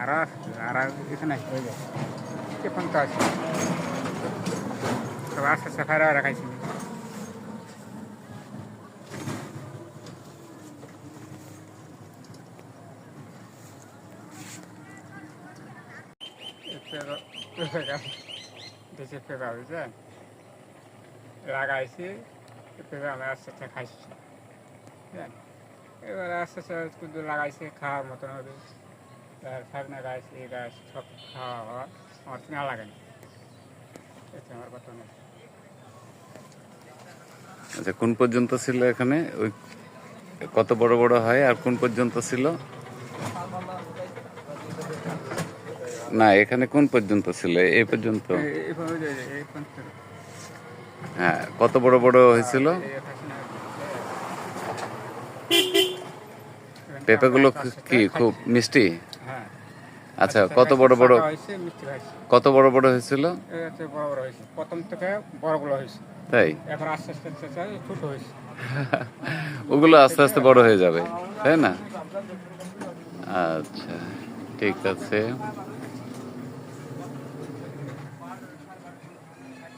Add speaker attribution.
Speaker 1: আর আর এখানে হয়ে যায় এখন তো আছে সব আস্তে আস্তে ফায়রা রাখাইছি দেশে পেঁপা বুঝলেন লাগাইছি পেঁপা আমি আস্তে আস্তে খাইছি বুঝলেন এবার আস্তে আস্তে কিন্তু লাগাইছি খাওয়ার মতন হবে শাকনা গাছ এই গাছ সব খাওয়া হওয়া আমার কিনা লাগে না এতে আমার কথা নেই
Speaker 2: আচ্ছা, কোন পর্যন্ত ছিল এখানে? ওই কত বড় বড় হয় আর কোন পর্যন্ত ছিল? না, এখানে কোন পর্যন্ত ছিল? এই পর্যন্ত? হ্যাঁ, কত বড় বড় হয়েছিল পেঁপেগুলো? কি খুব মিষ্টি? আচ্ছা, কত বড় বড় হয়েছিল?
Speaker 1: বড় বড় হয়েছে প্রথম থেকে বড়গুলো হয়েছে
Speaker 2: তাই?
Speaker 1: এখন আস্তে আস্তে আস্তে আস্তে ছোট হয়েছে
Speaker 2: ওগুলো আস্তে আস্তে বড় হয়ে যাবে, তাই না? আচ্ছা, ঠিক আছে।